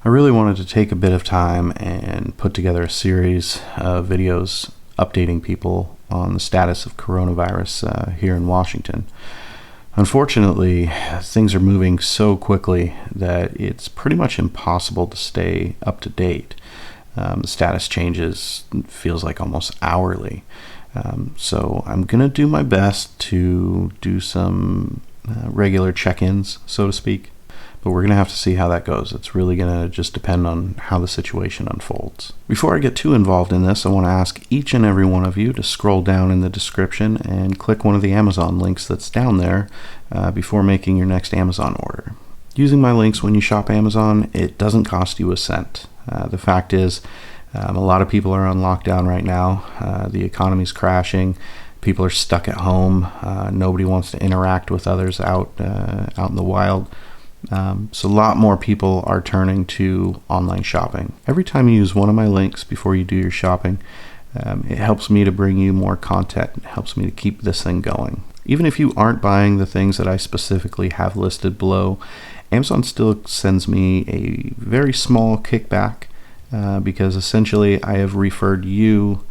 I really wanted to take a bit of time and put together a series of videos updating people on the status of coronavirus here in Washington. Unfortunately, things are moving so quickly that it's pretty much impossible to stay up to date. The status changes, feels like almost hourly. So I'm going to do my best to do some regular check-ins, so to speak. But we're going to have to see how that goes. It's really going to just depend on how the situation unfolds. Before I get too involved in this, I want to ask each and every one of you to scroll down in the description and click one of the Amazon links that's down there before making your next Amazon order. Using my links when you shop Amazon, it doesn't cost you a cent. The fact is, a lot of people are on lockdown right now. The economy's crashing. People are stuck at home. Nobody wants to interact with others out in the wild. So a lot more people are turning to online shopping. Every time you use one of my links before you do your shopping, it helps me to bring you more content. It helps me to keep this thing going. Even if you aren't buying the things that I specifically have listed below, Amazon still sends me a very small kickback because essentially I have referred you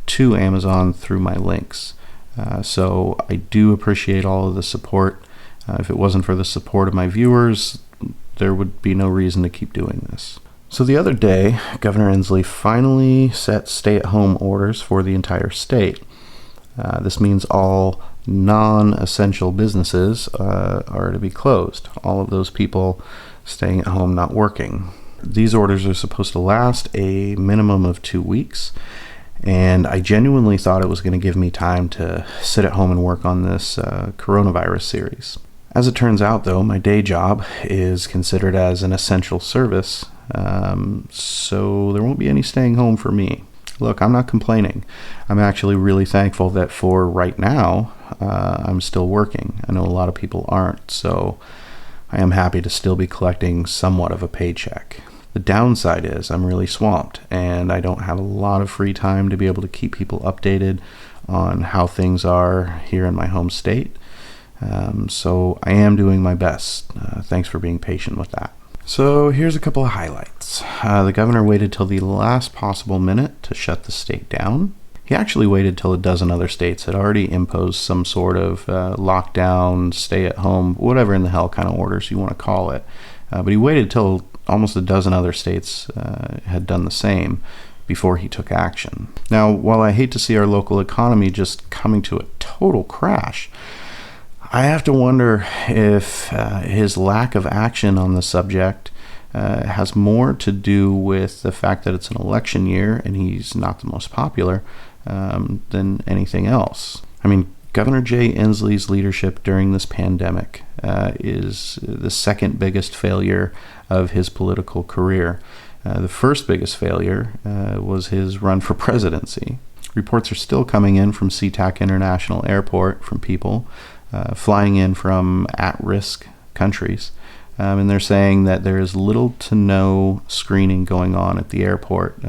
to Amazon through my links. So I do appreciate all of the support. If it wasn't for the support of my viewers, there would be no reason to keep doing this. So the other day, Governor Inslee finally set stay-at-home orders for the entire state. This means all non-essential businesses are to be closed. All of those people staying at home not working. These orders are supposed to last a minimum of 2 weeks. And I genuinely thought it was going to give me time to sit at home and work on this coronavirus series. As it turns out, though, my day job is considered as an essential service, so there won't be any staying home for me. Look, I'm not complaining. I'm actually really thankful that for right now, I'm still working. I know a lot of people aren't, so I am happy to still be collecting somewhat of a paycheck. The downside is I'm really swamped, and I don't have a lot of free time to be able to keep people updated on how things are here in my home state. So I am doing my best. Thanks for being patient with that. So here's a couple of highlights. The governor waited till the last possible minute to shut the state down. He actually waited till a dozen other states had already imposed some sort of lockdown, stay at home, whatever in the hell kind of orders you want to call it. But he waited till almost a dozen other states had done the same before he took action. Now, while I hate to see our local economy just coming to a total crash, I have to wonder if his lack of action on the subject has more to do with the fact that it's an election year and he's not the most popular than anything else. I mean, Governor Jay Inslee's leadership during this pandemic is the second biggest failure of his political career. The first biggest failure was his run for presidency. Reports are still coming in from SeaTac International Airport from people flying in from at-risk countries. And they're saying that there is little to no screening going on at the airport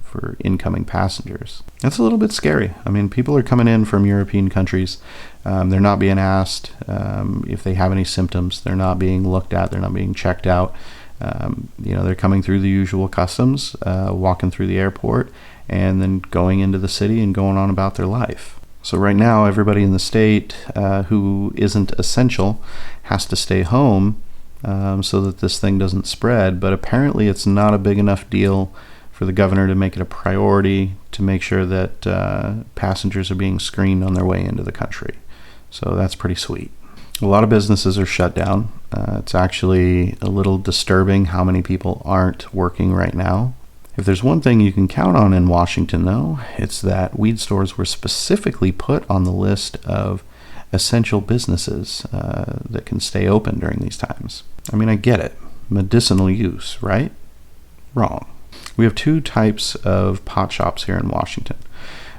for incoming passengers. That's a little bit scary. I mean, people are coming in from European countries. They're not being asked if they have any symptoms. They're not being looked at. They're not being checked out. They're coming through the usual customs, walking through the airport, and then going into the city and going on about their life. So right now, everybody in the state who isn't essential has to stay home so that this thing doesn't spread. But apparently it's not a big enough deal for the governor to make it a priority to make sure that passengers are being screened on their way into the country. So that's pretty sweet. A lot of businesses are shut down. It's actually a little disturbing how many people aren't working right now. If there's one thing you can count on in Washington, though, it's that weed stores were specifically put on the list of essential businesses that can stay open during these times. I mean, I get it. Medicinal use, right? Wrong. We have two types of pot shops here in Washington.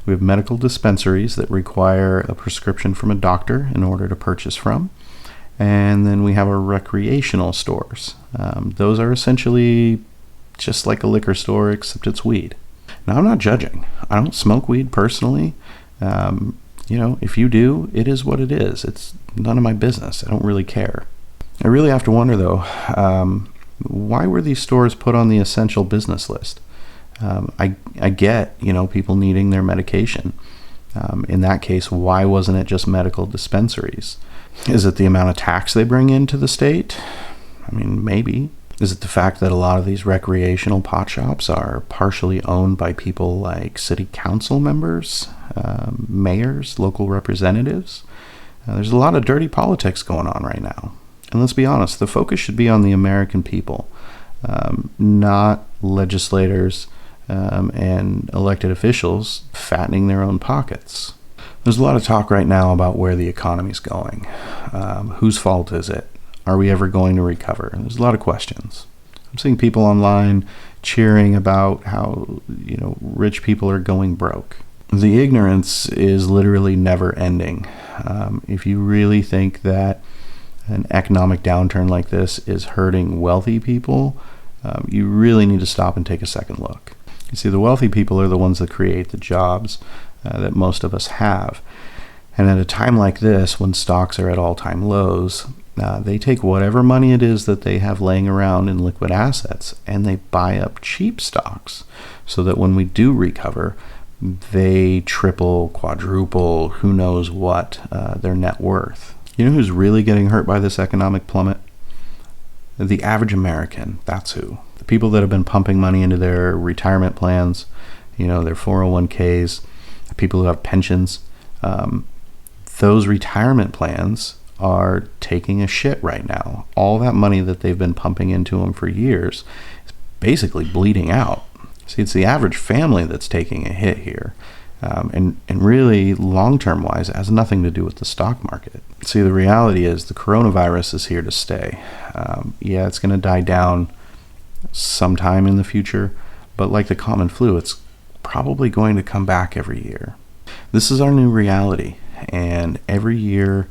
We have medical dispensaries that require a prescription from a doctor in order to purchase from. And then we have our recreational stores. Those are essentially just like a liquor store, except it's weed. Now, I'm not judging. I don't smoke weed personally. If you do, it is what it is. It's none of my business. I don't really care. I really have to wonder, though, Why were these stores put on the essential business list? I get, people needing their medication. In that case, why wasn't it just medical dispensaries? Is it the amount of tax they bring into the state? I mean, maybe. Is it the fact that a lot of these recreational pot shops are partially owned by people like city council members, mayors, local representatives? There's a lot of dirty politics going on right now. And let's be honest, the focus should be on the American people, not legislators and elected officials fattening their own pockets. There's a lot of talk right now about where the economy's going. Whose fault is it? Are we ever going to recover? There's a lot of questions. I'm seeing people online cheering about how, rich people are going broke. The ignorance is literally never ending. If you really think that an economic downturn like this is hurting wealthy people, you really need to stop and take a second look. You see, the wealthy people are the ones that create the jobs that most of us have. And at a time like this, when stocks are at all-time lows, they take whatever money it is that they have laying around in liquid assets and they buy up cheap stocks so that when we do recover, they triple, quadruple, who knows what, their net worth. You know who's really getting hurt by this economic plummet? The average American, that's who. The people that have been pumping money into their retirement plans, their 401ks, people who have pensions, those retirement plans are taking a shit right now. All that money that they've been pumping into them for years is basically bleeding out. See, it's the average family that's taking a hit here. And really, long-term wise, it has nothing to do with the stock market. See, the reality is the coronavirus is here to stay. It's going to die down sometime in the future, but like the common flu, it's probably going to come back every year. This is our new reality, and every year,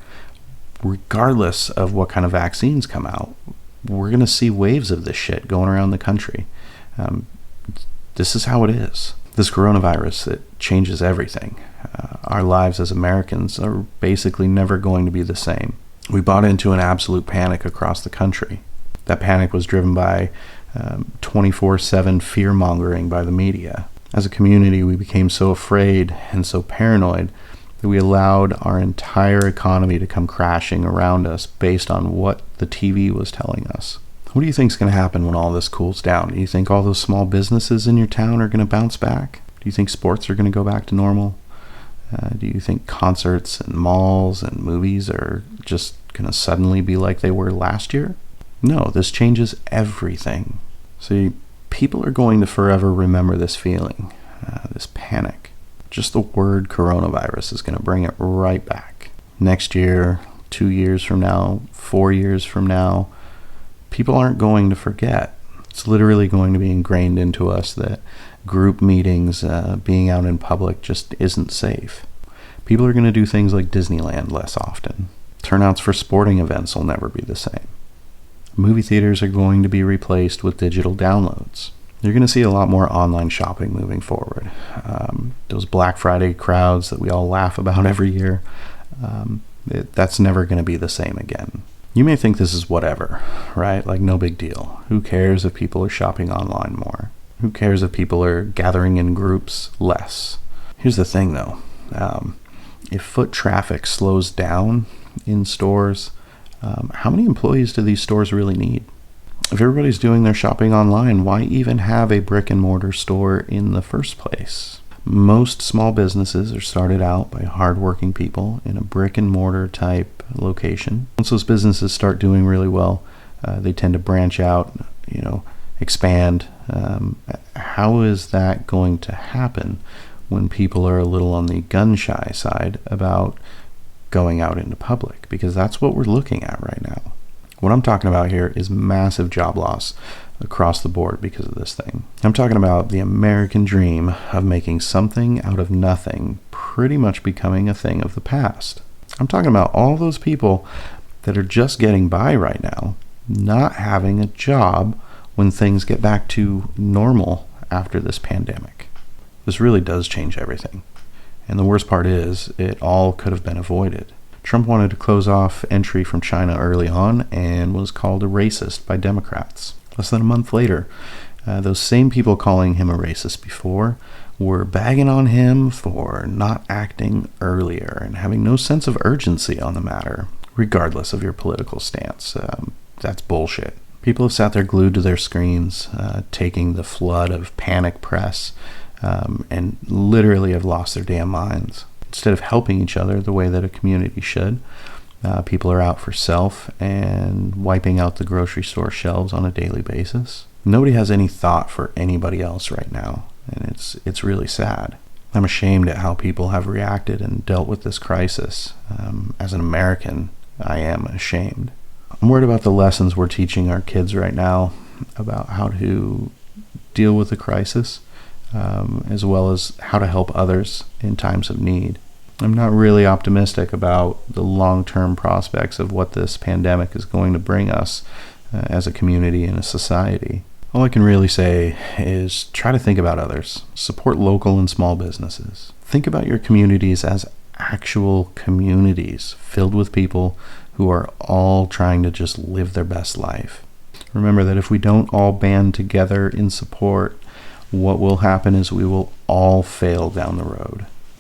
regardless of what kind of vaccines come out, we're going to see waves of this shit going around the country. This is how it is. This coronavirus, it changes everything. Our lives as Americans are basically never going to be the same. We bought into an absolute panic across the country. That panic was driven by 24/7 fear-mongering by the media. As a community, we became so afraid and so paranoid that we allowed our entire economy to come crashing around us based on what the TV was telling us. What do you think is going to happen when all this cools down? Do you think all those small businesses in your town are going to bounce back? Do you think sports are going to go back to normal? Do you think concerts and malls and movies are just going to suddenly be like they were last year? No, this changes everything. See, people are going to forever remember this feeling, this panic. Just the word coronavirus is going to bring it right back. Next year, 2 years from now, 4 years from now, people aren't going to forget. It's literally going to be ingrained into us that group meetings, being out in public just isn't safe. People are going to do things like Disneyland less often. Turnouts for sporting events will never be the same. Movie theaters are going to be replaced with digital downloads. You're going to see a lot more online shopping moving forward. Those Black Friday crowds that we all laugh about every year, that's never going to be the same again. You may think this is whatever, right? Like no big deal. Who cares if people are shopping online more? Who cares if people are gathering in groups less? Here's the thing though. If foot traffic slows down in stores, how many employees do these stores really need? If everybody's doing their shopping online, why even have a brick and mortar store in the first place? Most small businesses are started out by hardworking people in a brick and mortar type location. Once those businesses start doing really well, they tend to branch out, expand. How is that going to happen when people are a little on the gun shy side about going out into public? Because that's what we're looking at right now. What I'm talking about here is massive job loss across the board because of this thing. I'm talking about the American dream of making something out of nothing pretty much becoming a thing of the past. I'm talking about all those people that are just getting by right now, not having a job when things get back to normal after this pandemic. This really does change everything. And the worst part is, it all could have been avoided. Trump wanted to close off entry from China early on and was called a racist by Democrats. Less than a month later, those same people calling him a racist before were bagging on him for not acting earlier and having no sense of urgency on the matter, regardless of your political stance. That's bullshit. People have sat there glued to their screens, taking the flood of panic press, and literally have lost their damn minds. Instead of helping each other the way that a community should, people are out for self and wiping out the grocery store shelves on a daily basis. Nobody has any thought for anybody else right now, and it's really sad. I'm ashamed at how people have reacted and dealt with this crisis. As an American, I am ashamed. I'm worried about the lessons we're teaching our kids right now about how to deal with the crisis, as well as how to help others in times of need. I'm not really optimistic about the long-term prospects of what this pandemic is going to bring us as a community and a society. All I can really say is try to think about others. Support local and small businesses. Think about your communities as actual communities filled with people who are all trying to just live their best life. Remember that if we don't all band together in support, what will happen is we will all fail down the road.